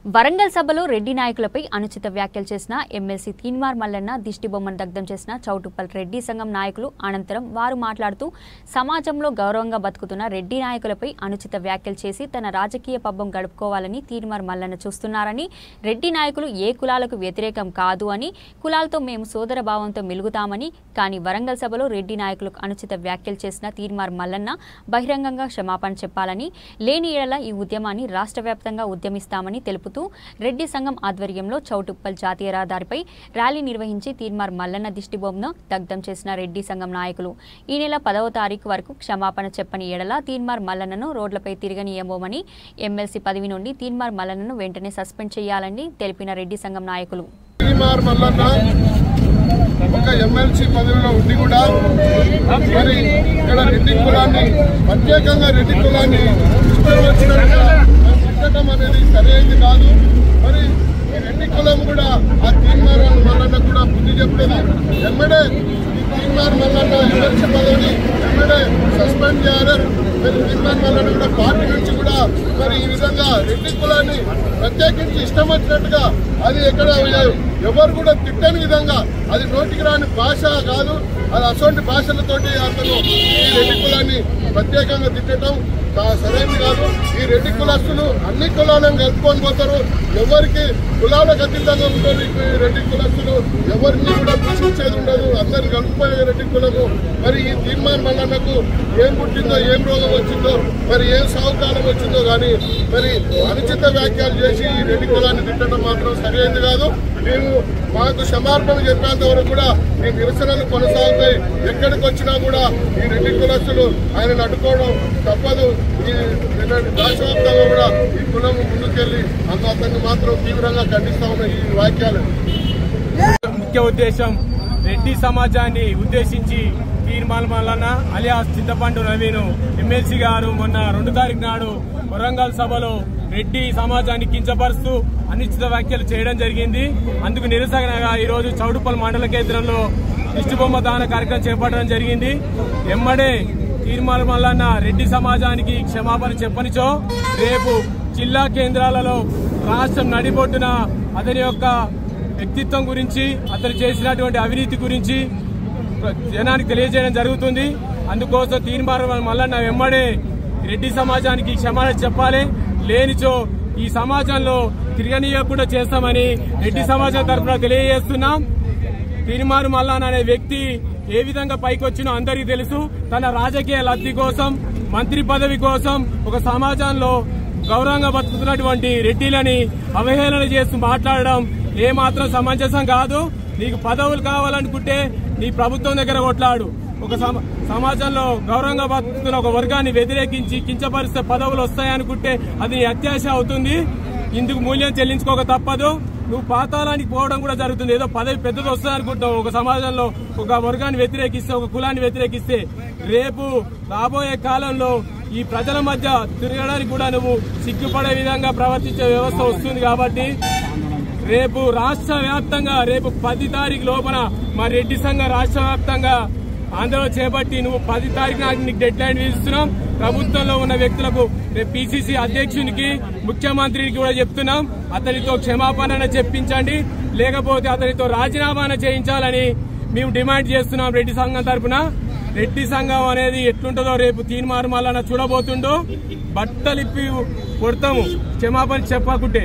వరంగల్ సభలో రెడ్డి నాయకులపై అనుచిత వ్యాఖ్యలు చేసిన ఎమ్మెల్సీ తీన్మార్ మల్లన్న దిష్టిబొమ్మను దగ్ధం చేసిన చౌటుప్పల్ రెడ్డి సంఘం నాయకులు అనంతరం వారు మాట్లాడుతూ సమాజంలో గౌరవంగా బతుకుతున్న రెడ్డి నాయకులపై అనుచిత వ్యాఖ్యలు చేసి తన రాజకీయ పబ్బం గడుపుకోవాలని తీన్మార్ మల్లన్న చూస్తున్నారని, రెడ్డి నాయకులు ఏ కులాలకు వ్యతిరేకం కాదు అని, కులాలతో మేము సోదర భావంతో మెలుగుతామని, కానీ వరంగల్ సభలో రెడ్డి నాయకులకు అనుచిత వ్యాఖ్యలు చేసిన తీన్మార్ మల్లన్న బహిరంగంగా క్షమాపణ చెప్పాలని, లేని ఏడల ఈ ఉద్యమాన్ని రాష్ట్ర వ్యాప్తంగా ఉద్యమిస్తామని తెలుపుతూ రెడ్డి సంఘం ఆధ్వర్యంలో చౌటుప్పల్ జాతీయ రహదారిపై ర్యాలీ నిర్వహించి తీన్మార్ మల్లన్న దిష్టిబొమ్మను దగ్ధం చేసిన రెడ్డి సంఘం నాయకులు ఈ నెల 10వ తారీఖు వరకు క్షమాపణ చెప్పని ఎడల తీన్మార్ మల్లన్నను రోడ్లపై తిరగనీయబోమని, ఎమ్మెల్సీ పదవి నుండి తీన్మార్ మల్లన్నను వెంటనే సస్పెండ్ చేయాలని తెలిపిన రెడ్డి సంఘం నాయకులు. తీన్మార్ మల్లన్న ఒక ఎమ్మెల్సీ పదవిలో ఉండి కూడా మరి ఇక్కడ రెడ్డి కులాన్ని, ప్రత్యేకంగా రెడ్డి కులాన్ని తిట్టడం అనేది సరైనది కాదు. మరి ఈ రెడ్డి కులం కూడా ఆ తీన్మార్ మల్లన్న కూడా బుద్ధి చెప్పేది. ఎమ్మెడే ఈ తీన్మార్ మల్లన్న ఎమ్మెల్సీ పదవిని ఎమ్మెడే సస్పెండ్ చేయాలి. మరి తీన్మార్ మల్లన్న కూడా పార్టీ నుంచి కూడా మరి ఈ విధంగా రెడ్డి కులాన్ని ప్రత్యేకించి ఇష్టం వచ్చినట్టుగా అది ఎక్కడ ఎవరు కూడా తిట్టని విధంగా, అది నోటికి రాని భాష కాదు, అది అసొంటి భాషలతోటి అతను ఈ రెడ్డి కులాన్ని ప్రత్యేకంగా తిట్టడం సరైనది కాదు. ఈ రెడ్డి కులస్తులు అన్ని కులాలను కలుపుకొని పోతారు, ఎవరికి కులాలకు అతీతంగా ఉంటారు. ఈ రెడ్డి కులస్తులు ఎవరిని కూడా దూషించేది ఉండదు, అందరిని కలుపుకునే రెడ్డి కులము. మరి ఈ తీన్మార్ మల్లన్నకు ఏం పుట్టిందో, ఏం రోగం వచ్చిందో, మరి ఏం సాగుకాలం వచ్చిందో కానీ మరి అనుచిత వ్యాఖ్యలు చేసి ఈ రెడ్డి కులాన్ని తిట్టడం మాత్రం సరైనది కాదు. మేము మాకు క్షమాపణ చెప్పేంత వరకు కూడా ఈ నిరసనలు కొనసాగుతాయి. ఎక్కడికి వచ్చినా కూడా ఈ రెడ్డి కులస్తులు ఆయనను అడ్డుకోవడం తప్పదు. ఈ రాష్ట్రవ్యాప్తంగా కూడా ఈ కులం ముందుకెళ్లి అతన్ని మాత్రం తీవ్రంగా ఖండిస్తా ఉన్న ఈ వ్యాఖ్యలు. ముఖ్య ఉద్దేశం రెడ్డి సమాజాన్ని ఉద్దేశించి తీన్మార్ మల్లన్న అలియాస్ చింతపండు నవీను ఎమ్మెల్సీ గారు మొన్న 2వ తారీఖు నాడు వరంగల్ సభలో రెడ్డి సమాజాన్ని కించపరుస్తూ అనిశ్చిత వ్యాఖ్యలు చేయడం జరిగింది. అందుకు నిరసనగా ఈరోజు చౌటుప్పల్ మండల కేంద్రంలో దిష్టిబొమ్మ దాన కార్యక్రమం చేపట్టడం జరిగింది. ఎమ్మడే తీన్మార్ మల్లన్న రెడ్డి సమాజానికి క్షమాపణ చెప్పనిచో రేపు జిల్లా కేంద్రాలలో రాష్ట్రం నడిబొడ్డున అతని యొక్క వ్యక్తిత్వం గురించి, అతను చేసినటువంటి అవినీతి గురించి జనానికి తెలియజేయడం జరుగుతుంది. అందుకోసం తీన్మార్ మల్లన్న వెంబడే రెడ్డి సమాజానికి క్షమాపణ చెప్పాలి, లేనిచో ఈ సమాజంలో తిరగనీయకుండా చేస్తామని రెడ్డి సమాజం తరఫున తెలియజేస్తున్నాం. తీన్మార్ మల్లన్న అనే వ్యక్తి ఏ విధంగా పైకొచ్చినో అందరికీ తెలుసు. తన రాజకీయ లబ్ధి కోసం, మంత్రి పదవి కోసం ఒక సమాజంలో గౌరవంగా బతుకుతున్నటువంటి రెడ్డిలని అవహేళన చేస్తూ మాట్లాడడం ఏమాత్రం సమంజసం కాదు. నీకు పదవులు కావాలనుకుంటే నీ ప్రభుత్వం దగ్గర కొట్లాడు. ఒక సమాజంలో గౌరవంగా బతుకుతున్న ఒక వర్గాన్ని వ్యతిరేకించి కించపరిస్తే పదవులు వస్తాయనుకుంటే అది అత్యాశ అవుతుంది. ఇందుకు మూల్యం చెల్లించుకోక తప్పదు. నువ్వు పాతాళానికి పోవడం కూడా జరుగుతుంది. ఏదో పదవి పెద్దది వస్తాయనుకుంటావు. ఒక సమాజంలో ఒక వర్గాన్ని వ్యతిరేకిస్తే, ఒక కులాన్ని వ్యతిరేకిస్తే రేపు రాబోయే కాలంలో ఈ ప్రజల మధ్య తిరగడానికి కూడా నువ్వు సిగ్గుపడే విధంగా ప్రవర్తించే వ్యవస్థ వస్తుంది. కాబట్టి రేపు రాష్ట్ర వ్యాప్తంగా రేపు 10 తారీఖు లోపల మా రెడ్డి సంఘ రాష్ట్ర వ్యాప్తంగా ఆందోళన చేపట్టి నువ్వు 10 తారీఖు నాటి నీకు డెడ్ లైన్ విధిస్తున్నాం. ప్రభుత్వంలో ఉన్న వ్యక్తులకు రేపు పిసిసి అధ్యక్షునికి, ముఖ్యమంత్రికి కూడా చెప్తున్నాం, అతనితో క్షమాపణ చెప్పించండి, లేకపోతే అతనితో రాజీనామా చేయించాలని మేము డిమాండ్ చేస్తున్నాం రెడ్డి సంఘం తరఫున. రెడ్డి సంఘం అనేది ఎట్లుంటుందో రేపు తీన్మార్ మల్లన్న చూడబోతుండో బట్టలిప్పి కొడతాము క్షమాపణ చెప్పకుంటే.